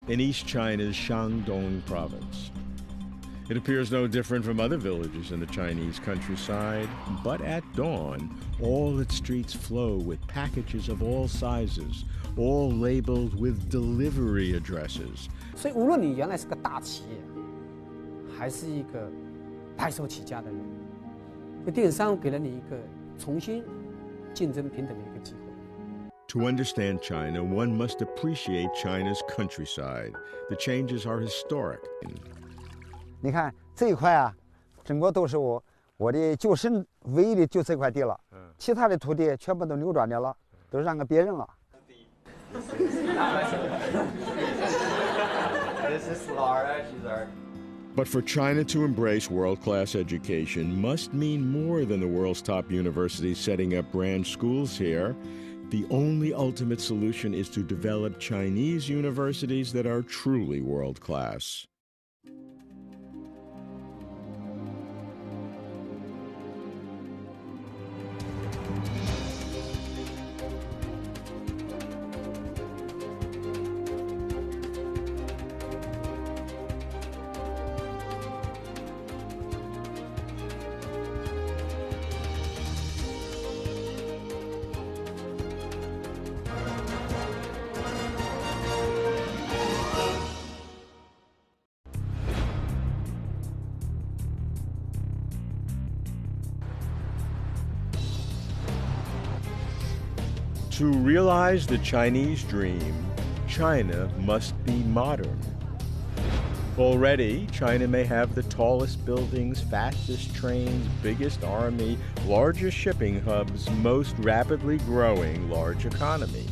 in East China's Shandong province. It appears no different from other villages in the Chinese countryside, but at dawn, all its streets flow with packages of all sizes, all labeled with delivery addresses. 所以无论你原来是个大企业，还是一个白手起家的人，这电商给了你一个重新竞争平等的一个机会。To understand China, one must appreciate China's countryside. The changes are historic. 你看这一块啊，整个都是我的就剩唯一的就这块地了，其他的土地全部都流转掉了，都让给别人了。This is Laura. She's our. But for China to embrace world-class education must mean more than the world's top universities setting up branch schools here. The only ultimate solution is to develop Chinese universities that are truly world-class. To realize the Chinese dream, China must be modern. Already, China may have the tallest buildings, fastest trains, biggest army, largest shipping hubs, most rapidly growing large economy.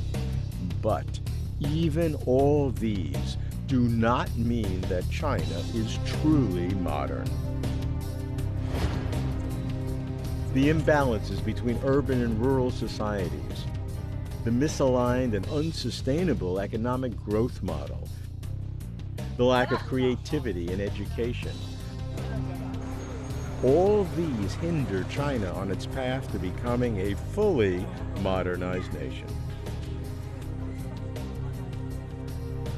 But even all these do not mean that China is truly modern. The imbalances between urban and rural societies, the misaligned and unsustainable economic growth model, the lack of creativity in education. All these hinder China on its path to becoming a fully modernized nation.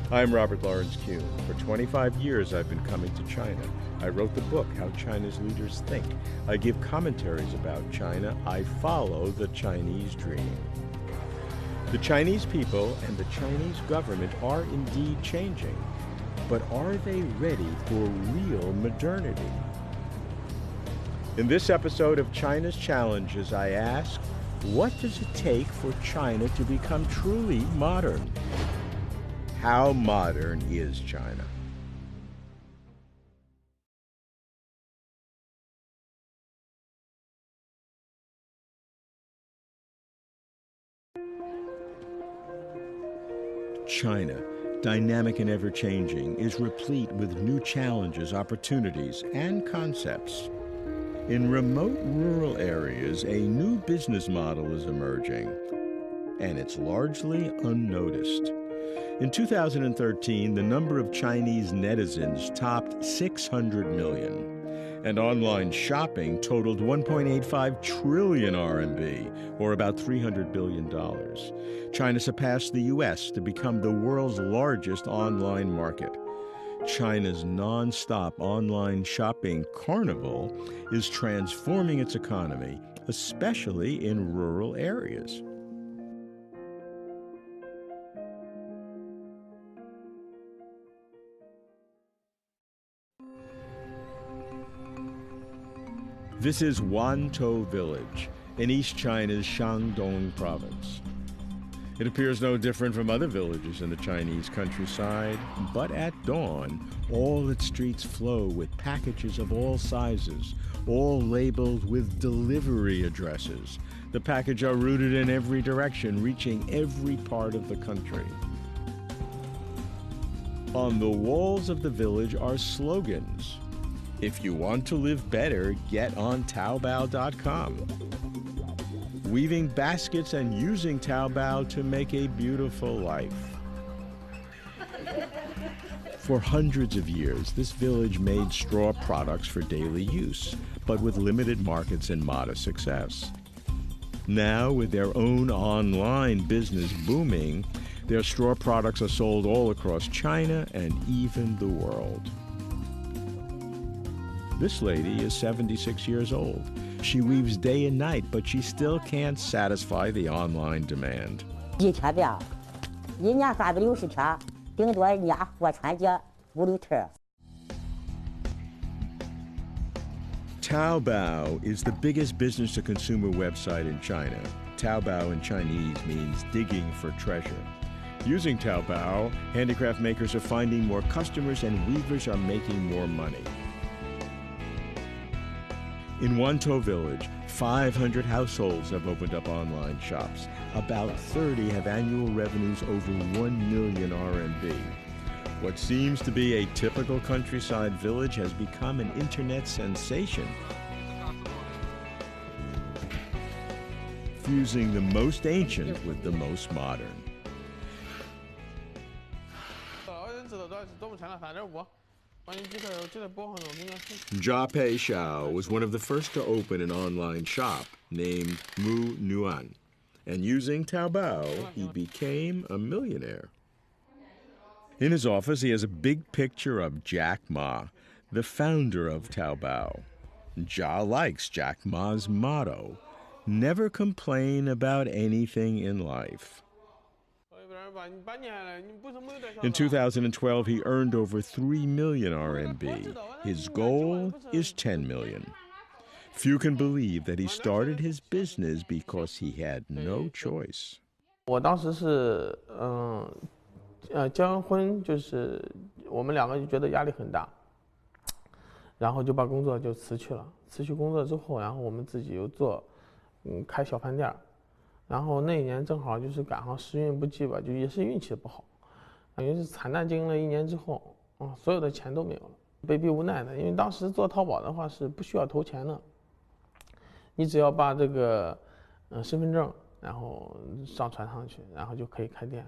I'm Robert Lawrence Kuhn. For 25 years, I've been coming to China. I wrote the book, How China's Leaders Think. I give commentaries about China. I follow the Chinese dream. The Chinese people and the Chinese government are indeed changing, but are they ready for real modernity? In this episode of China's Challenges, I ask, what does it take for China to become truly modern? How modern is China? China, dynamic and ever-changing, is replete with new challenges, opportunities, and concepts. In remote rural areas, a new business model is emerging, and it's largely unnoticed. In 2013, the number of Chinese netizens topped 600 million. And online shopping totaled 1.85 trillion RMB, or about $300 billion. China surpassed the U.S. to become the world's largest online market. China's non-stop online shopping carnival is transforming its economy, especially in rural areas. This is Wantou Village in East China's Shandong province. It appears no different from other villages in the Chinese countryside, but at dawn, all its streets flow with packages of all sizes, all labeled with delivery addresses. The packages are routed in every direction, reaching every part of the country. On the walls of the village are slogans. If you want to live better, get on Taobao.com. Weaving baskets and using Taobao to make a beautiful life. For hundreds of years, this village made straw products for daily use, but with limited markets and modest success. Now, with their own online business booming, Their straw products are sold all across China and even the world. This lady is 76 years old. She weaves day and night, but she still can't satisfy the online demand. 一天呗，一年360天，顶多人家过春节5、6天。 Taobao is the biggest business-to-consumer website in China. Taobao in Chinese means digging for treasure. Using Taobao, handicraft makers are finding more customers and weavers are making more money. In Wantou village, 500 households have opened up online shops. About 30 have annual revenues over 1 million RMB. What seems to be a typical countryside village has become an internet sensation, fusing the most ancient with the most modern. Jia Pei Xiao was one of the first to open an online shop named Mu Nuan, and using Taobao, he became a millionaire. In his office, he has a big picture of Jack Ma, the founder of Taobao. Jia likes Jack Ma's motto, never complain about anything in life. In 2012, he earned over 3 million RMB. His goal is 10 million. Few can believe that he started his business because he had no choice. 我当时是结完婚，就是我们2个就觉得压力很大，然后就把工作就辞去了。辞去工作之后，然后我们自己又做，开小饭店。然后那一年正好就是赶上时运不济吧，就也是运气不好，等于是惨淡经营了1年之后，所有的钱都没有了，被逼无奈的。因为当时做淘宝的话是不需要投钱的，你只要把这个身份证然后上传上去，然后就可以开店。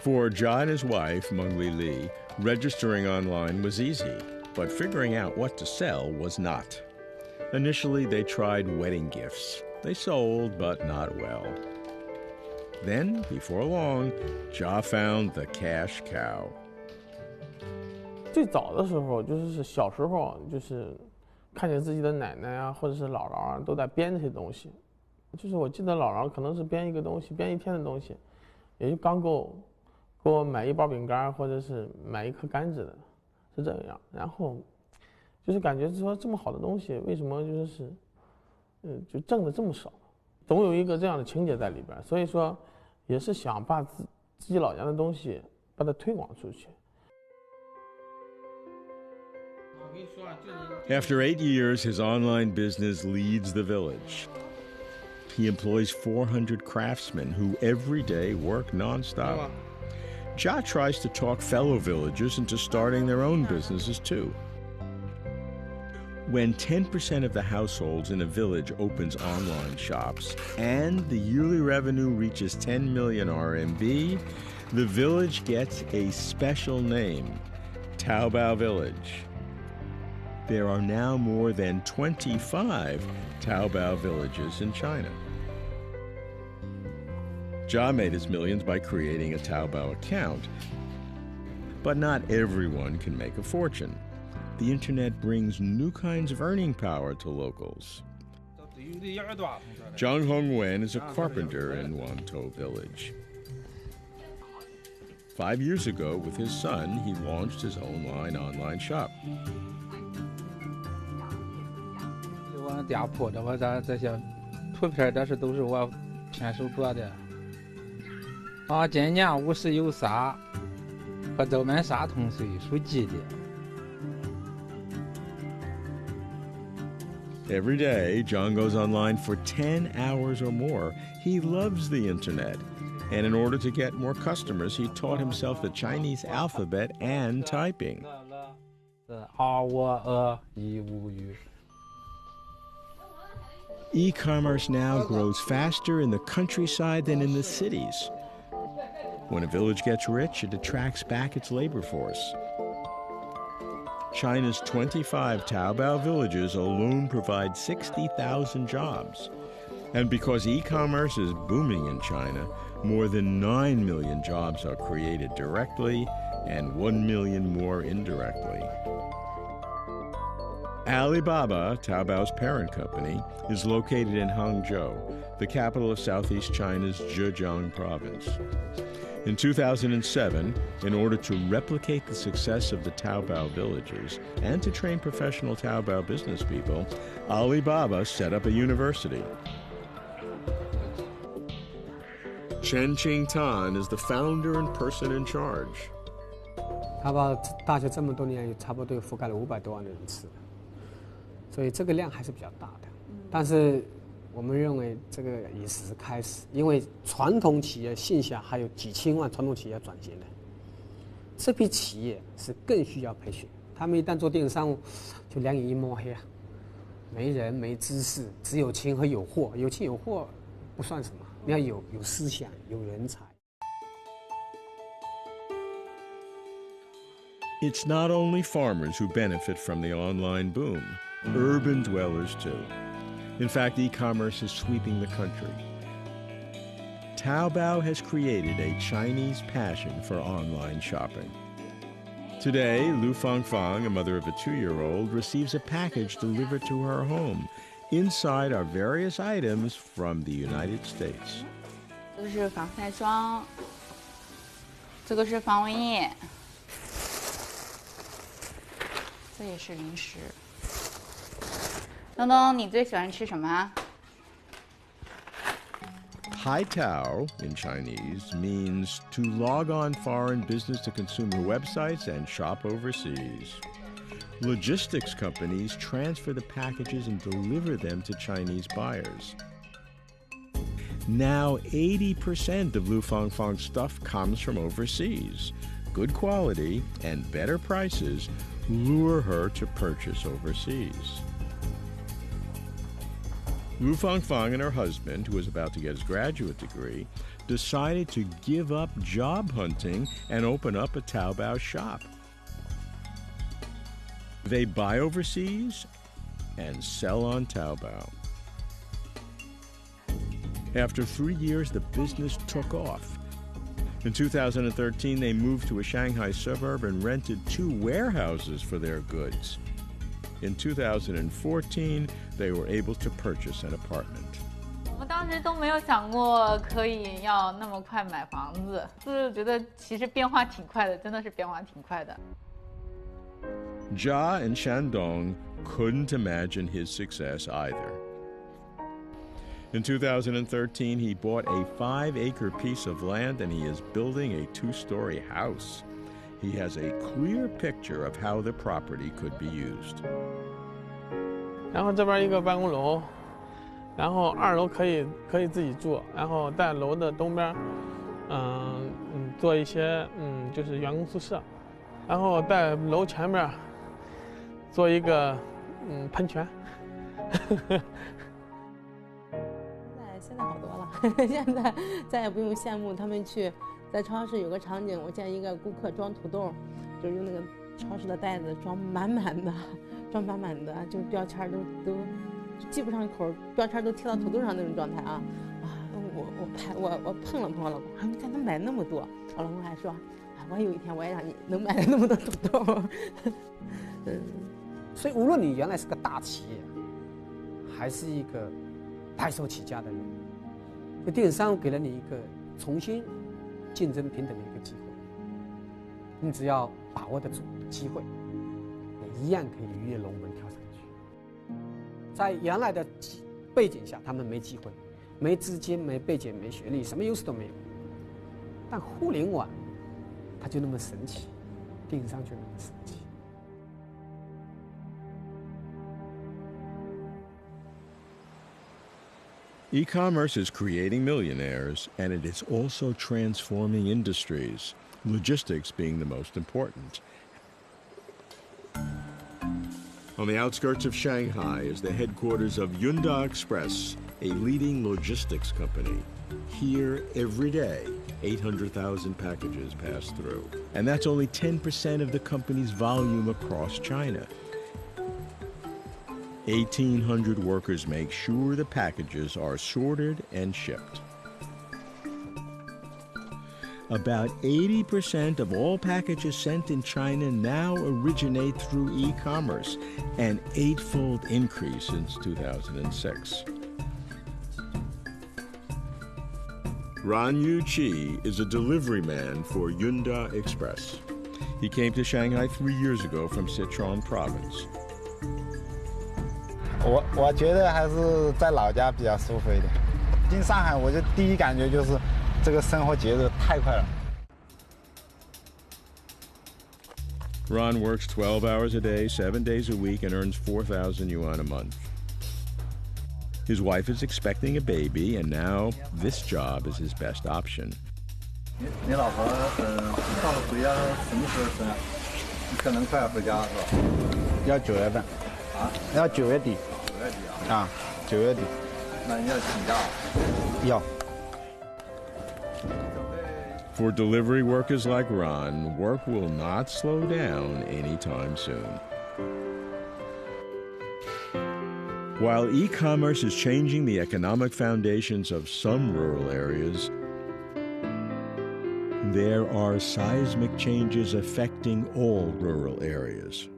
For Jia and his wife, Mengli Li, registering online was easy, but figuring out what to sell was not. Initially, they tried wedding gifts. They sold, but not well. Then, before long, Jia found the cash cow. 最早的时候，就是小时候，就是看见自己的奶奶啊，或者是姥姥啊，都在编这些东西。就是我记得姥姥可能是编一个东西，编1天的东西，也就刚够给我买1包饼干，或者是买1颗柑子的，是这样。然后就是感觉说这么好的东西，为什么就挣的这么少？总有一个这样的情节在里边，所以说也是想把自己老家的东西把它推广出去。 After 8 years, his online business leads the village. He employs 400 craftsmen who every day work nonstop. Jia tries to talk fellow villagers into starting their own businesses too. When 10% of the households in a village opens online shops and the yearly revenue reaches 10 million RMB, the village gets a special name, Taobao Village. There are now more than 25 Taobao villages in China. Jia made his millions by creating a Taobao account, but not everyone can make a fortune. The internet brings new kinds of earning power to locals. Zhang Hongwen is a carpenter in Wantou village. 5 years ago, with his son, he launched his own online shop. 我家铺的，我这些图片这是都是我亲手做的。今年50有3，和周门沙同岁，属鸡的。 Every day, John goes online for 10 hours or more. He loves the internet. And in order to get more customers, he taught himself the Chinese alphabet and typing. E-commerce now grows faster in the countryside than in the cities. When a village gets rich, it attracts back its labor force. China's 25 Taobao villages alone provide 60,000 jobs. And because e-commerce is booming in China, more than 9 million jobs are created directly and 1 million more indirectly. Alibaba, Taobao's parent company, is located in Hangzhou, the capital of Southeast China's Zhejiang province. In 2007, in order to replicate the success of the Taobao villages and to train professional Taobao business people, Alibaba set up a university. Chen Qingtan is the founder and person in charge. Taobao 大学这么多年，差不多覆盖了500多万的人次，所以这个量还是比较大的。但是我们认为这个也只是开始，因为传统企业线下还有几千万传统企业要转型的，这批企业是更需要培训。他们一旦做电商，就两眼一抹黑啊，没人没知识，只有钱和有货，有钱有货不算什么，你要有思想，有人才。It's not only farmers who benefit from the online boom, urban dwellers too. In fact, e-commerce is sweeping the country. Taobao has created a Chinese passion for online shopping. Today, Lu Fangfang, a mother of a 2-year-old, receives a package delivered to her home. Inside are various items from the United States. 这个是防晒霜，这个是防蚊液，这也是零食。东东，你最喜欢吃什么Haitao in Chinese means to log on foreign business-to-consumer websites and shop overseas. Logistics companies transfer the packages and deliver them to Chinese buyers. Now 80% of Lu Fangfang's stuff comes from overseas. Good quality and better prices lure her to purchase overseas. Lu Fangfang and her husband, who was about to get his graduate degree, decided to give up job hunting and open up a Taobao shop. They buy overseas and sell on Taobao. After 3 years, the business took off. In 2013, they moved to a Shanghai suburb and rented 2 warehouses for their goods. In 2014, they were able to purchase an apartment. 我们当时都没有想过可以要那么快买房子，就是觉得其实变化挺快的，真的是变化挺快的。Jia and Shandong couldn't imagine his success either. In 2013, he bought a 5-acre piece of land and he is building a 2-story house. He has a clear picture of how the property could be used. 然后这边一个办公楼，然后2楼可以自己住，然后在楼的东边，做一些就是员工宿舍，然后在楼前面做一个喷泉。现在好多了，现在再也不用羡慕他们去在超市有个场景，我见一个顾客装土豆，就是用那个超市的袋子装满满的，就标签都系不上口，标签都贴到土豆上那种状态啊！我碰了我老公，你看他买那么多，我老公还说，我有一天我也让你能买那么多土豆。所以无论你原来是个大企业，还是一个白手起家的人，这电商给了你一个重新竞争平等的一个机会。你只要把握得住机会，你一样可以鱼跃龙门跳上去。在原来的背景下，他们没机会，没资金，没背景，没学历，什么优势都没有。但互联网它就那么神奇，电商就那么神奇。E-commerce is creating millionaires, and it is also transforming industries, logistics being the most important. On the outskirts of Shanghai is the headquarters of Yunda Express, a leading logistics company. Here, every day, 800,000 packages pass through. And that's only 10% of the company's volume across China. 1,800 workers make sure the packages are sorted and shipped. About 80% of all packages sent in China now originate through e-commerce, an 8-fold increase since 2006. Ran Yuqi is a delivery man for Yunda Express. He came to Shanghai 3 years ago from Sichuan province. 我觉得还是在老家比较舒服一点。进上海，我就第一感觉就是这个生活节奏太快了。Ron works 12 hours a day, 7 days a week, and earns 4,000 yuan a month. His wife is expecting a baby, and now this job is his best option. 你老婆到了回家什么时候生啊？你可能快要回家是吧？要9月份。啊？要9月底。9月底啊？啊，9月底。那你要请假？要。For delivery workers like Ron, work will not slow down anytime soon. While e-commerce is changing the economic foundations of some rural areas, there are seismic changes affecting all rural areas.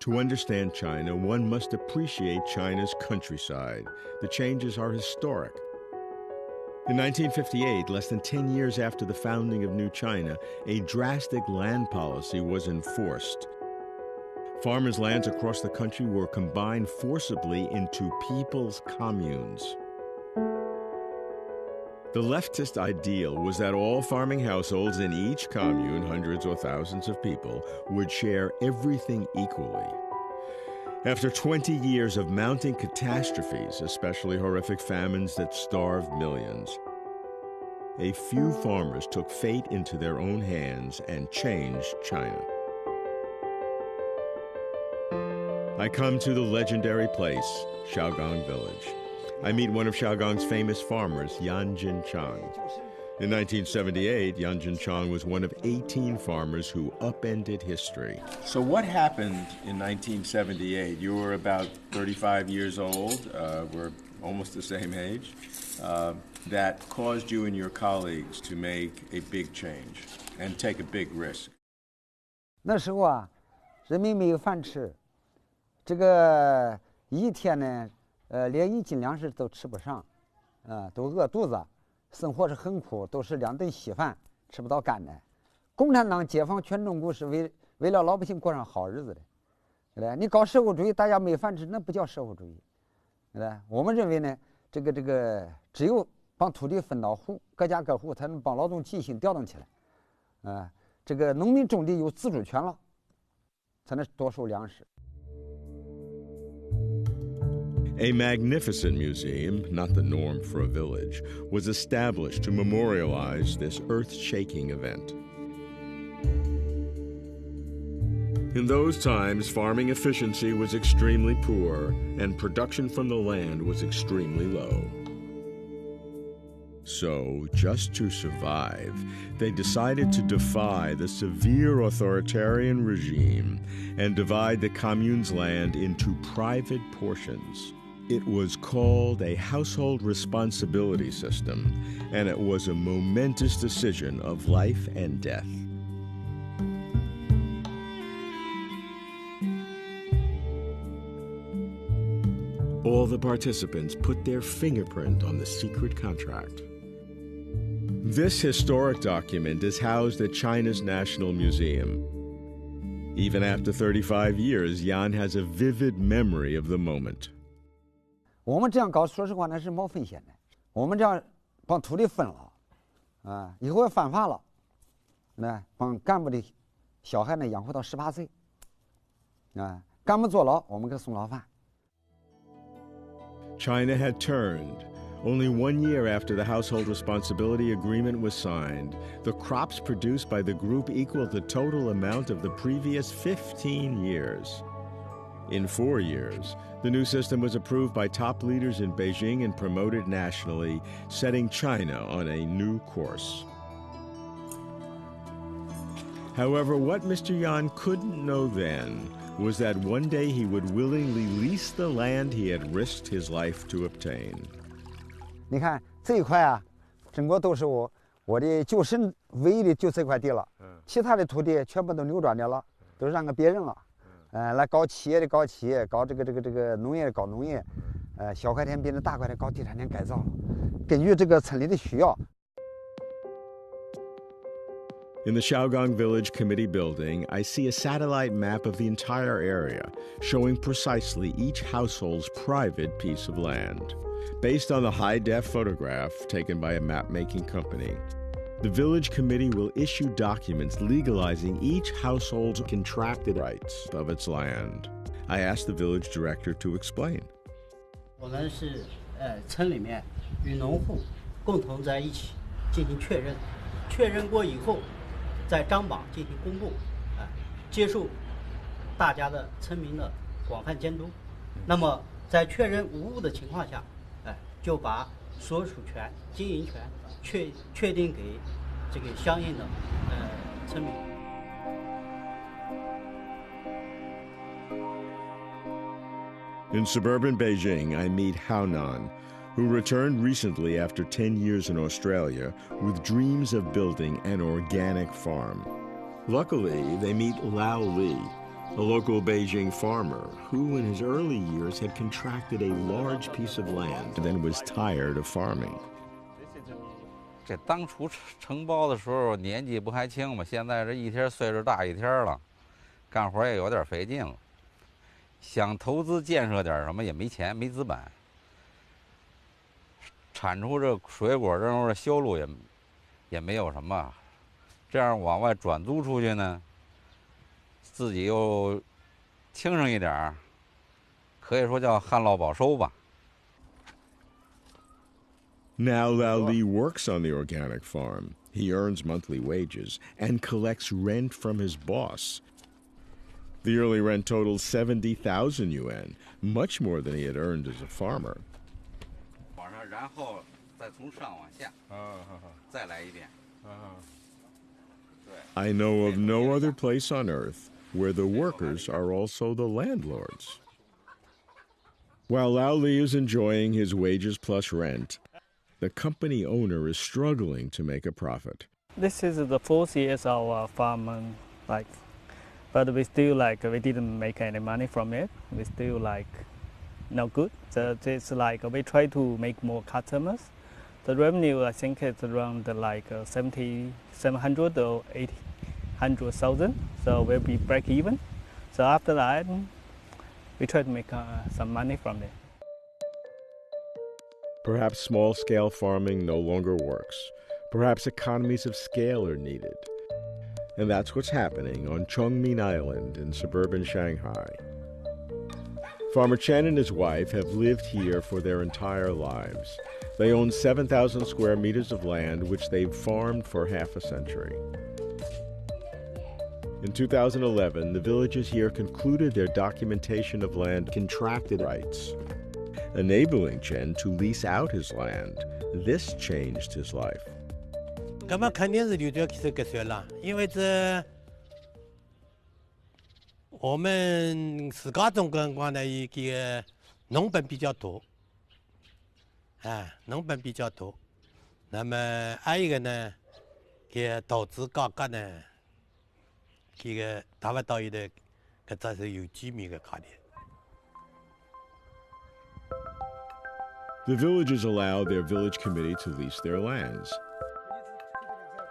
To understand China, one must appreciate China's countryside. The changes are historic. In 1958, less than 10 years after the founding of New China, a drastic land policy was enforced. Farmers' lands across the country were combined forcibly into people's communes. The leftist ideal was that all farming households in each commune, hundreds or thousands of people, would share everything equally. After 20 years of mounting catastrophes, especially horrific famines that starved millions, a few farmers took fate into their own hands and changed China. I come to the legendary place, Shaogang Village. I meet one of Shaogang's famous farmers, Yan Jinchang. In 1978, Yan Jinchang was one of 18 farmers who upended history. So what happened in 1978? You were about 35 years old, we're almost the same age, that caused you and your colleagues to make a big change and take a big risk. 那时候啊，人民没有饭吃，这个一天呢。连1斤粮食都吃不上，都饿肚子，生活是很苦，都是2顿稀饭，吃不到干的。共产党解放全中国是为了老百姓过上好日子的，对吧？你搞社会主义，大家没饭吃，那不叫社会主义，对吧？我们认为呢，这个只有帮土地分到户，各家各户才能帮劳动积极调动起来，这个农民种地有自主权了，才能多收粮食。A magnificent museum, not the norm for a village, was established to memorialize this earth-shaking event. In those times, farming efficiency was extremely poor, and production from the land was extremely low. So, just to survive, they decided to defy the severe authoritarian regime and divide the commune's land into private portions. It was called a household responsibility system, and it was a momentous decision of life and death. All the participants put their fingerprint on the secret contract. This historic document is housed at China's National Museum. Even after 35 years, Yan has a vivid memory of the moment. 我们这样搞，说实话那是冒风险的。我们这样把土地分了，以后要犯法了，帮干部的小孩呢养活到18岁，干部坐牢，我们给送牢饭。China had turned. Only 1 year after the household responsibility agreement was signed, the crops produced by the group equaled the total amount of the previous 15 years. In 4 years, the new system was approved by top leaders in Beijing and promoted nationally, setting China on a new course. However, what Mr. Yan couldn't know then was that one day he would willingly lease the land he had risked his life to obtain. 你看这一块啊，整个都是我的就剩唯一的就这块地了，其他的土地全部都流转掉了，都让给别人了。来搞企业的搞企业，搞这个农业的搞农业，小块田变成大块田搞地产田改造了，根据这个村里的需要。 In the Shaogang Village Committee building, I see a satellite map of the entire area, showing precisely each household's private piece of land. Based on the high-def photograph taken by a map-making company, the village committee will issue documents legalizing each household's contracted rights of its land. I asked the village director to explain. 我们是村里面与农户共同在一起进行确认，确认过以后，在章榜进行公布，接受大家的村民的广泛监督。那么在确认无误的情况下，就把所属权、经营权确定给这个相应的村民。 In suburban Beijing, I meet Haonan, who returned recently after 10 years in Australia with dreams of building an organic farm. Luckily, they meet Lao Li, a local Beijing farmer who in his early years had contracted a large piece of land and then was tired of farming. 这当初承包的时候年纪不还轻嘛，现在这一天岁数大一天了，干活也有点费劲了。 想投资建设点什么也没钱没资本，产出这水果这种销路也没有什么，这样往外转租出去呢，自己又轻省一点，可以说叫旱涝保收吧。 Now Lao Li works on the organic farm. He earns monthly wages and collects rent from his boss. The yearly rent totaled 70,000 yuan, much more than he had earned as a farmer. 往上，然后再从上往下，再来一遍。I know of no other place on earth where the workers are also the landlords. While Lao Li is enjoying his wages plus rent, the company owner is struggling to make a profit. This is the 4th year of our farm, but we still we didn't make any money from it. We still no good. So it's we try to make more customers. The revenue I think is around 700 or 800,000. So we'll be break even. So after that, we try to make some money from it. Perhaps small-scale farming no longer works. Perhaps economies of scale are needed. And that's what's happening on Chongming Island in suburban Shanghai. Farmer Chen and his wife have lived here for their entire lives. They own 7,000 square meters of land, which they've farmed for half a century. In 2011, the villagers here concluded their documentation of land contracted rights, enabling Chen to lease out his land. This changed his life. 那么肯定是留着这个水了，因为这我们自家种的话呢，一个农本比较多，农本比较多。那么还有一个呢，给投资价格呢，这个达不到一个，这是有几米的价的。 The villagers allow their village committee to lease their lands.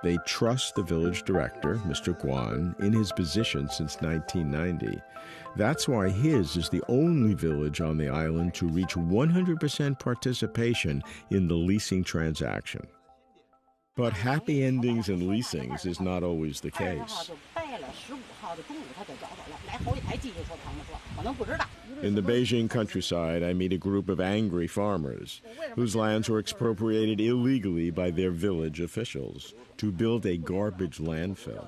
They trust the village director, Mr. Guan, in his position since 1990. That's why his is the only village on the island to reach 100% participation in the leasing transaction. But happy endings in leasings is not always the case. 15号的中午他就找走了，来后一台记者说他们说可能不知道。In the Beijing countryside, I meet a group of angry farmers whose lands were expropriated illegally by their village officials to build a garbage landfill.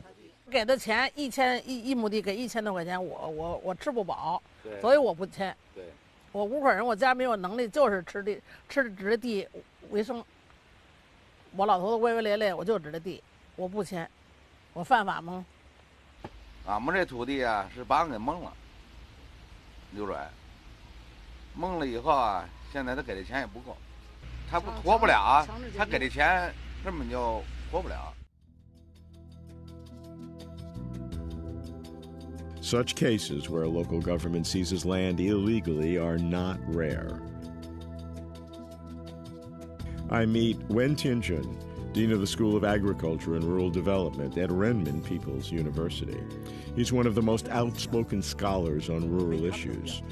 给的钱一亩地给1000多块钱，我吃不饱，所以我不签。对，我5口人，我家没有能力，就是吃指着地为生。我老头子歪歪咧咧，我就指着地，我不签，我犯法吗？俺们这土地啊，是把俺给蒙了，刘拽，蒙了以后啊，现在他给的钱也不够，他不活不了啊，他给的钱根本就活不了。Such cases where a local government seizes land illegally are not rare. I meet Wen Tianjun, Dean of the School of Agriculture and Rural Development at Renmin People's University. He's one of the most outspoken scholars on rural issues.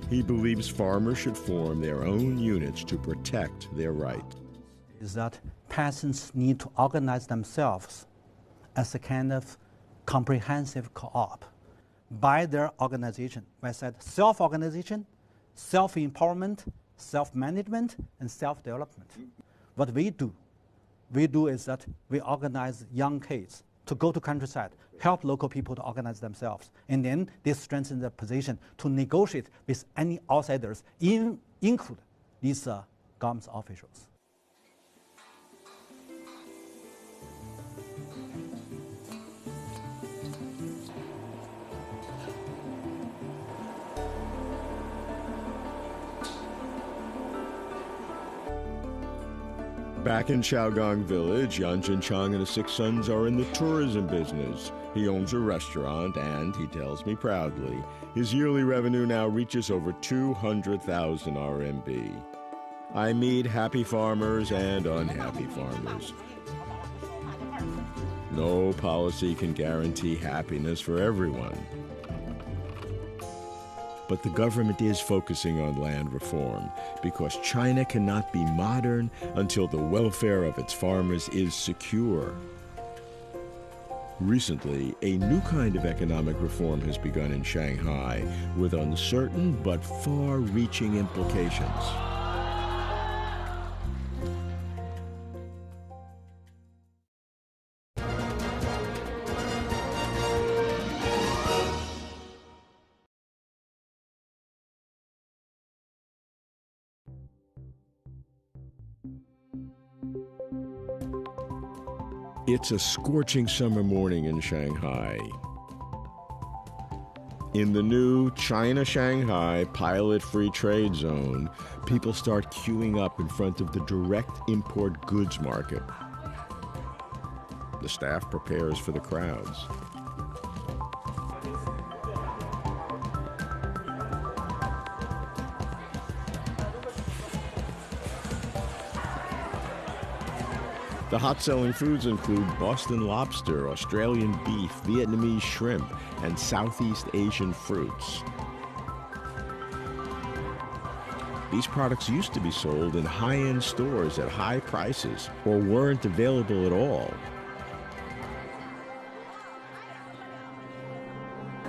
He believes farmers should form their own units to protect their rights. Is that peasants need to organize themselves as a kind of comprehensive co-op by their organization. I said self-organization, self-empowerment, self-management, and self-development. What we do is that we organize young kids to go to countryside, help local people to organize themselves, and then they strengthen their position to negotiate with any outsiders, include these government officials. Back in Shaogang Village, Yan Jinchang and his 6 sons are in the tourism business. He owns a restaurant and, he tells me proudly, his yearly revenue now reaches over 200,000 RMB. I meet happy farmers and unhappy farmers. No policy can guarantee happiness for everyone. But the government is focusing on land reform because China cannot be modern until the welfare of its farmers is secure. Recently, a new kind of economic reform has begun in Shanghai with uncertain but far-reaching implications. It's a scorching summer morning in Shanghai. In the new China-Shanghai Pilot Free Trade Zone, people start queuing up in front of the direct import goods market. The staff prepares for the crowds. The hot-selling foods include Boston lobster, Australian beef, Vietnamese shrimp, and Southeast Asian fruits. These products used to be sold in high-end stores at high prices or weren't available at all.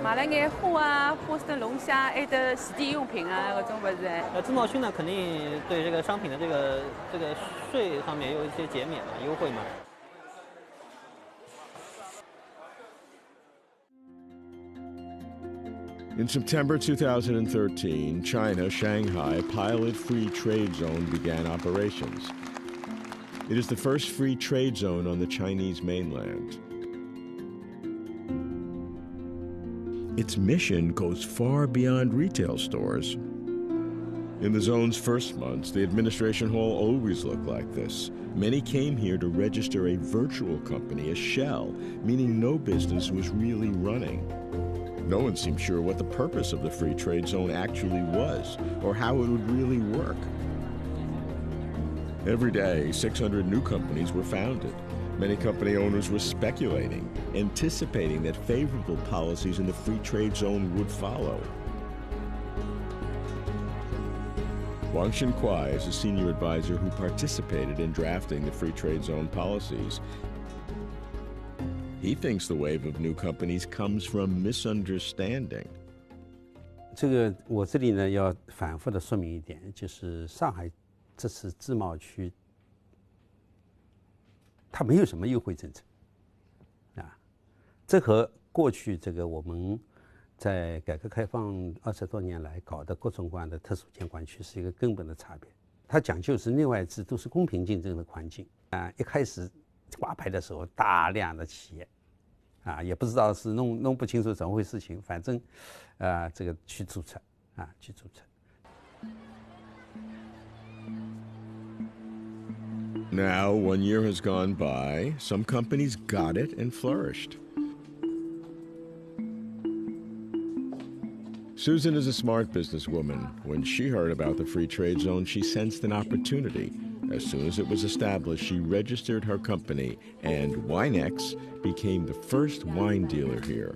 买了眼货啊，波士顿龙虾，还有的洗涤用品啊，各种物事。自贸区呢，肯定对这个商品的这个税上面有一些减免嘛，优惠嘛。In September 2013, China Shanghai Pilot Free Trade Zone began operations. It is the first free trade zone on the Chinese mainland. Its mission goes far beyond retail stores. In the zone's first months, the administration hall always looked like this. Many came here to register a virtual company, a shell, meaning no business was really running. No one seemed sure what the purpose of the free trade zone actually was, or how it would really work. Every day, 600 new companies were founded. Many company owners were speculating, anticipating that favorable policies in the free trade zone would follow. Wang Xinkuai is a senior advisor who participated in drafting the free trade zone policies. He thinks the wave of new companies comes from misunderstanding. 这个我这里呢要反复的说明一点，就是上海这次自贸区，它没有什么优惠政策，啊，这和过去这个我们在改革开放20多年来搞的各种各样的特殊监管区是一个根本的差别。它讲究是内外制都是公平竞争的环境啊，一开始挂牌的时候，大量的企业，啊，也不知道是弄不清楚怎么回事情，反正，这个去注册，去注册。Now, 1 year has gone by. Some companies got it and flourished. Susan is a smart businesswoman. When she heard about the Free Trade Zone, she sensed an opportunity. As soon as it was established, she registered her company, and Winex became the first wine dealer here.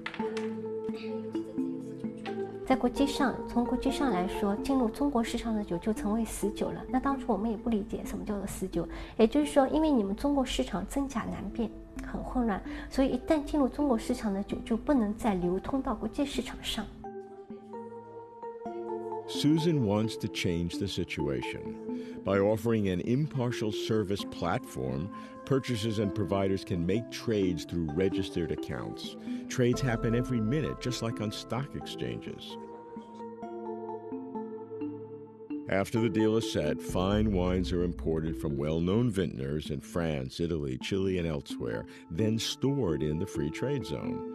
在国际上，从国际上来说，进入中国市场的酒就成为死酒了。那当初我们也不理解什么叫做死酒，也就是说，因为你们中国市场真假难辨，很混乱，所以一旦进入中国市场的酒就不能再流通到国际市场上。Susan wants to change the situation. By offering an impartial service platform, purchasers and providers can make trades through registered accounts. Trades happen every minute, just like on stock exchanges. After the deal is set, fine wines are imported from well-known vintners in France, Italy, Chile, and elsewhere, then stored in the Free Trade Zone.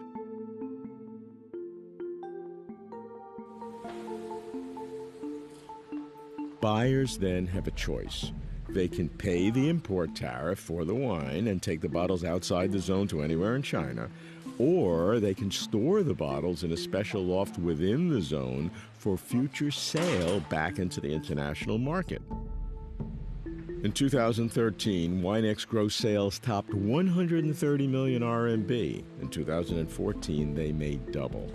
Buyers then have a choice. They can pay the import tariff for the wine and take the bottles outside the zone to anywhere in China, or they can store the bottles in a special loft within the zone for future sale back into the international market. In 2013, Winex gross sales topped 130 million RMB. In 2014, they made double.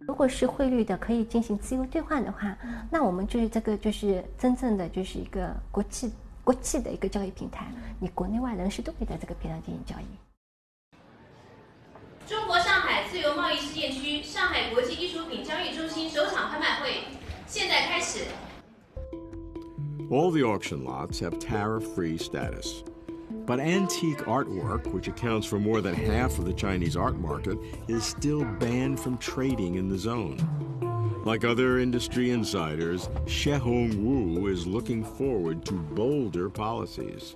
如果是汇率的可以进行自由兑换的话，那我们就是这个就是真正的就是一个国际的一个交易平台，你国内外人士都可以在这个平台进行交易。中国上海自由贸易试验区上海国际艺术品交易中心首场拍卖会现在开始。All the auction lots have tariff-free status. But antique artwork, which accounts for more than half of the Chinese art market, is still banned from trading in the zone. Like other industry insiders, Xie Hongwu is looking forward to bolder policies.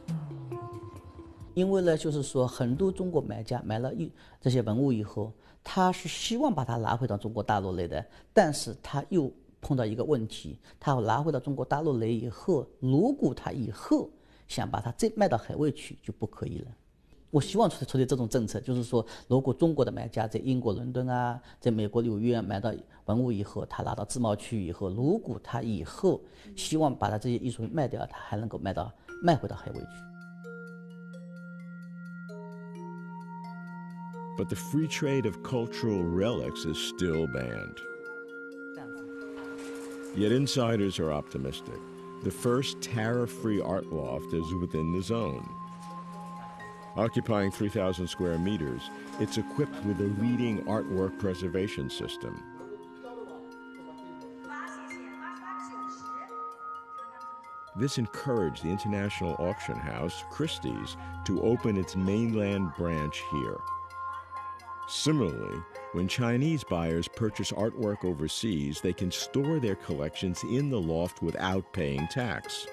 因为呢，就是说很多中国买家买了这些文物以后，他是希望把它拿回到中国大陆来的，但是他又碰到一个问题，他要拿回到中国大陆来以后，如果他以后想把它再卖到海外去就不可以了。我希望出台这种政策，就是说，如果中国的买家在英国伦敦啊，在美国纽约买到文物以后，他拿到自贸区以后，如果他以后希望把他这些艺术品卖掉，他还能够卖回到海外去。But the free trade of cultural relics is still banned. Yet insiders are optimistic. The first tariff-free art loft is within the zone. Occupying 3,000 square meters, it's equipped with a leading artwork preservation system. This encouraged the international auction house, Christie's, to open its mainland branch here. Similarly, when Chinese buyers purchase artwork overseas, they can store their collections in the loft without paying tax.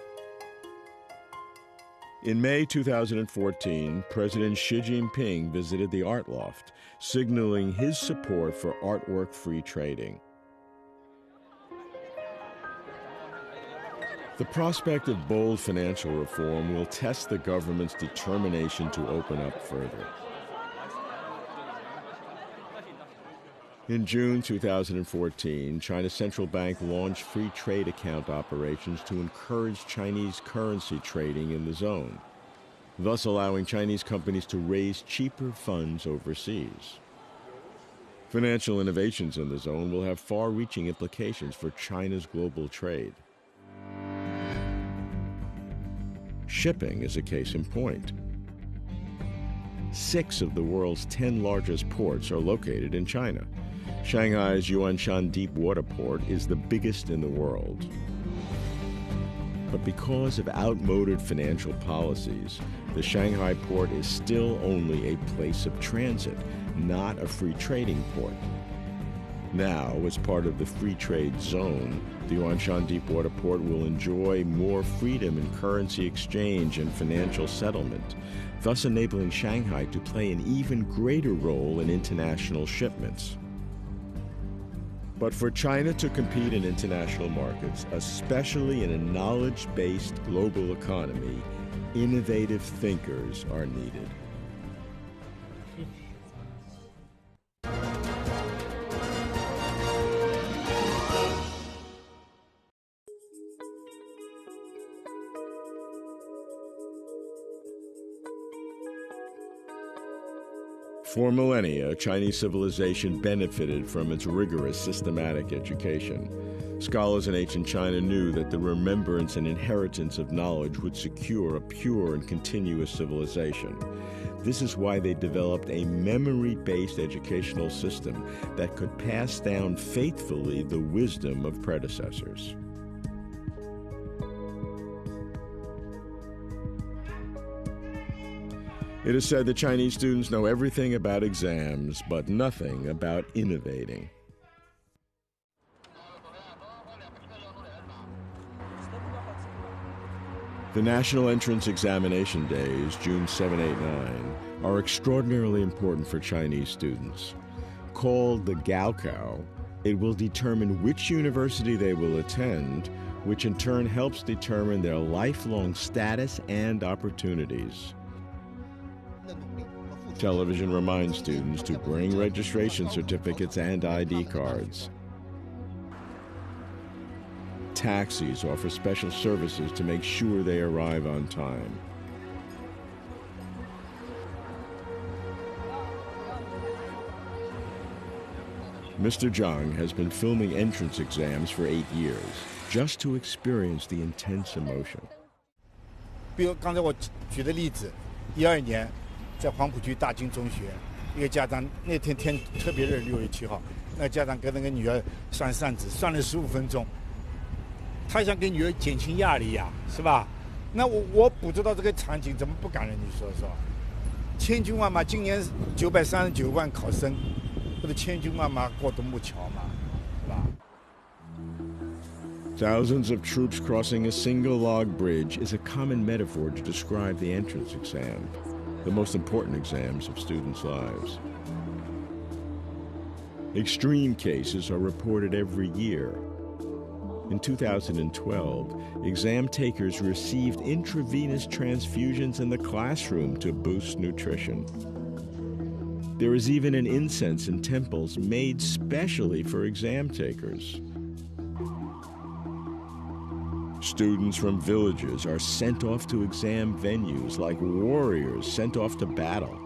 In May 2014, President Xi Jinping visited the art loft, signaling his support for artwork-free trading. The prospect of bold financial reform will test the government's determination to open up further. In June 2014, China's central bank launched free trade account operations to encourage Chinese currency trading in the zone, thus allowing Chinese companies to raise cheaper funds overseas. Financial innovations in the zone will have far-reaching implications for China's global trade. Shipping is a case in point. 6 of the world's 10 largest ports are located in China. Shanghai's Yuanshan Deep Water Port is the biggest in the world. But because of outmoded financial policies, the Shanghai port is still only a place of transit, not a free trading port. Now, as part of the Free Trade Zone, the Yuanshan Deepwater Port will enjoy more freedom in currency exchange and financial settlement, thus enabling Shanghai to play an even greater role in international shipments. But for China to compete in international markets, especially in a knowledge-based global economy, innovative thinkers are needed. For millennia, Chinese civilization benefited from its rigorous systematic education. Scholars in ancient China knew that the remembrance and inheritance of knowledge would secure a pure and continuous civilization. This is why they developed a memory-based educational system that could pass down faithfully the wisdom of predecessors. It is said that Chinese students know everything about exams, but nothing about innovating. The National Entrance Examination Days, June 7, 8, 9, are extraordinarily important for Chinese students. Called the Gaokao, it will determine which university they will attend, which in turn helps determine their lifelong status and opportunities. Television reminds students to bring registration certificates and ID cards. Taxis offer special services to make sure they arrive on time. Mr. Zhang has been filming entrance exams for 8 years, just to experience the intense emotion. 比如刚才我举的例子，12年。 在黄浦区大金中学，一个家长那天天特别热，6月7号，那家长跟那个女儿算扇子，算了15分钟。他想给女儿减轻压力呀，是吧？那我捕捉到这个场景，怎么不感人？你说说？千军万马，今年939万考生，不是千军万马过独木桥嘛，是吧？ Thousands of troops crossing a single log bridge is a common metaphor to describe the entrance exam, the most important exams of students' lives. Extreme cases are reported every year. In 2012, exam takers received intravenous transfusions in the classroom to boost nutrition. There is even an incense in temples made specially for exam takers. Students from villages are sent off to exam venues like warriors sent off to battle.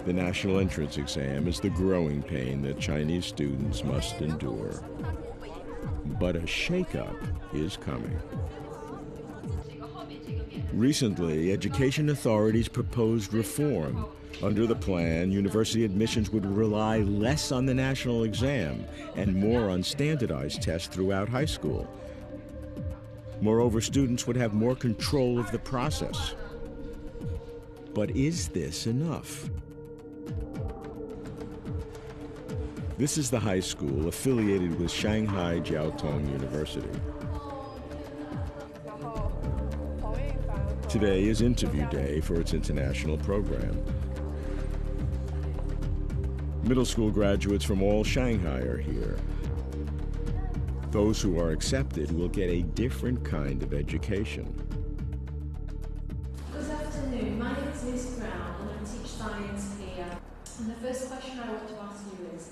The national entrance exam is the growing pain that Chinese students must endure. But a shakeup is coming. Recently, education authorities proposed reform. Under the plan, university admissions would rely less on the national exam and more on standardized tests throughout high school. Moreover, students would have more control of the process. But is this enough? This is the high school affiliated with Shanghai Jiaotong University. Today is interview day for its international program. Middle school graduates from all Shanghai are here. Those who are accepted will get a different kind of education. Good afternoon. My name is Miss Brown and I teach science here. And the first question I want to ask you is,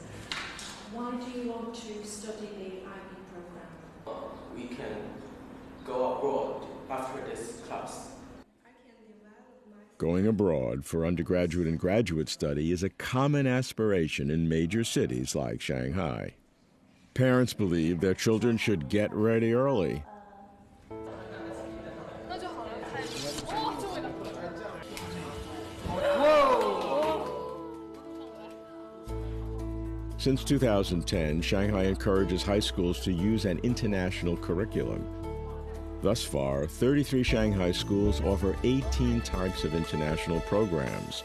why do you want to study the IB program? We can go abroad after this class. Going abroad for undergraduate and graduate study is a common aspiration in major cities like Shanghai. Parents believe their children should get ready early. Since 2010, Shanghai encourages high schools to use an international curriculum. Thus far, 33 Shanghai schools offer 18 types of international programs.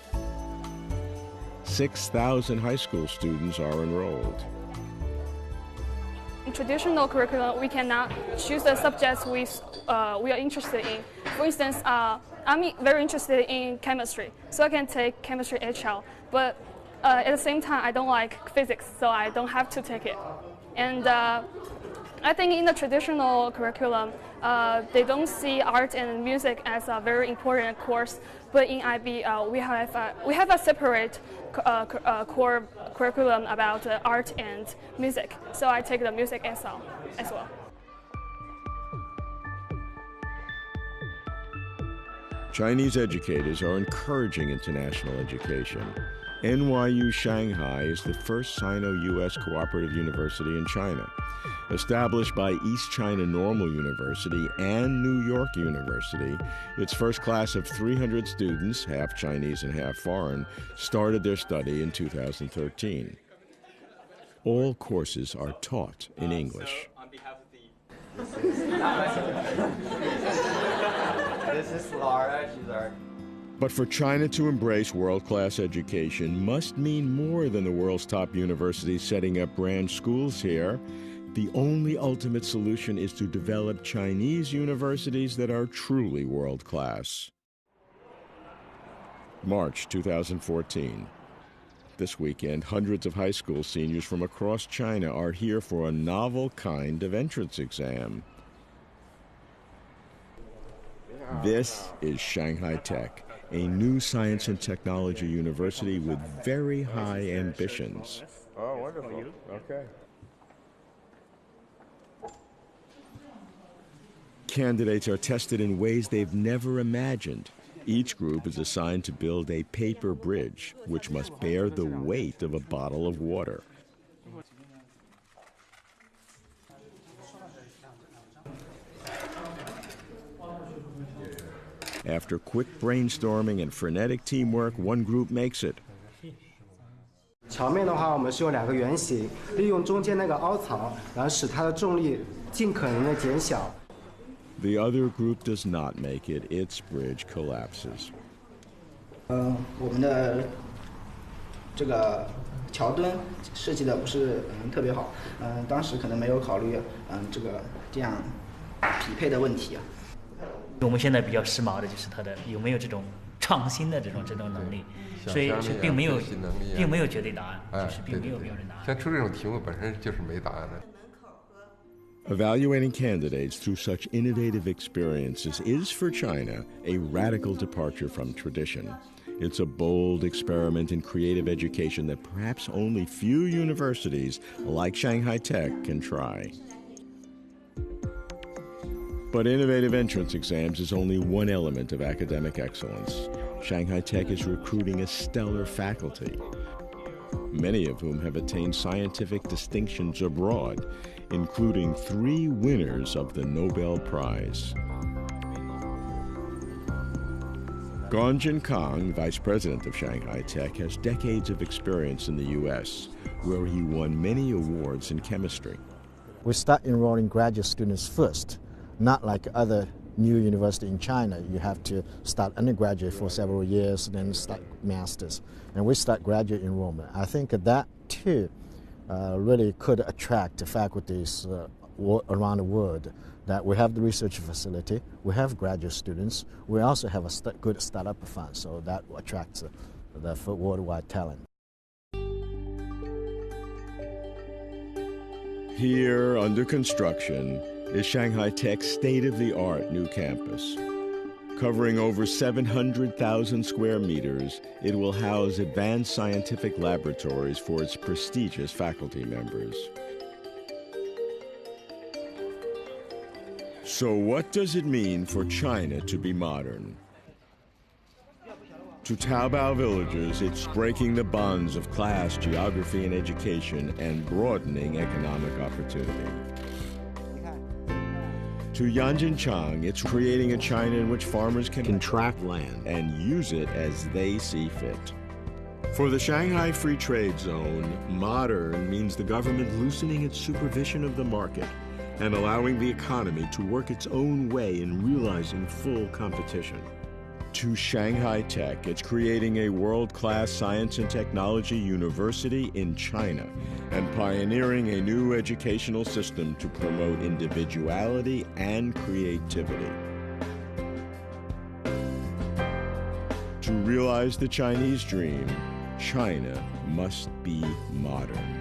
6,000 high school students are enrolled. In traditional curriculum, we cannot choose the subjects we are interested in. For instance, I'm very interested in chemistry, so I can take chemistry HL. But at the same time, I don't like physics, so I don't have to take it. And I think in the traditional curriculum, they don't see art and music as a very important course. But in IB, we have a separate core curriculum about art and music. So I take the music as well. Chinese educators are encouraging international education. NYU Shanghai is the first Sino-US cooperative university in China. Established by East China Normal University and New York University, its first class of 300 students, half Chinese and half foreign, started their study in 2013. All courses are taught in English. This is Laura, she's our... But for China to embrace world-class education must mean more than the world's top universities setting up branch schools here. The only ultimate solution is to develop Chinese universities that are truly world-class. March 2014. This weekend, hundreds of high school seniors from across China are here for a novel kind of entrance exam. This is Shanghai Tech, a new science and technology university with very high ambitions. Oh, wonderful. Okay. Candidates are tested in ways they've never imagined. Each group is assigned to build a paper bridge, which must bear the weight of a bottle of water. After quick brainstorming and frenetic teamwork, one group makes it. 桥面的话，我们是用2个圆形，利用中间那个凹槽，然后使它的重力尽可能的减小。 The other group does not make it. Its bridge collapses. 我们的这个桥墩设计的不是特别好，当时可能没有考虑这样匹配的问题啊。我们现在比较时髦的就是它的有没有这种创新的这种能力，所以并没有绝对答案，就是并没有标准答案。像出这种题目本身就是没答案的。 Evaluating candidates through such innovative experiences is, for China, a radical departure from tradition. It's a bold experiment in creative education that perhaps only few universities, like Shanghai Tech, can try. But innovative entrance exams is only one element of academic excellence. Shanghai Tech is recruiting a stellar faculty, many of whom have attained scientific distinctions abroad, including 3 winners of the Nobel Prize. Ganjin Kang, vice president of Shanghai Tech, has decades of experience in the U.S., where he won many awards in chemistry. We start enrolling graduate students first, not like other new university in China. You have to start undergraduate for several years, then start masters. And we start graduate enrollment. I think that, too, really could attract faculties around the world, that we have the research facility, we have graduate students, we also have a good startup fund, so that attracts the worldwide talent. Here, under construction, is Shanghai Tech's state-of-the-art new campus. Covering over 700,000 square meters, it will house advanced scientific laboratories for its prestigious faculty members. So what does it mean for China to be modern? To Taobao villagers, it's breaking the bonds of class, geography, and education and broadening economic opportunity. To Yanjinchang, it's creating a China in which farmers can contract land and use it as they see fit. For the Shanghai Free Trade Zone, modern means the government loosening its supervision of the market and allowing the economy to work its own way in realizing full competition. To Shanghai Tech, it's creating a world-class science and technology university in China and pioneering a new educational system to promote individuality and creativity. To realize the Chinese dream, China must be modern.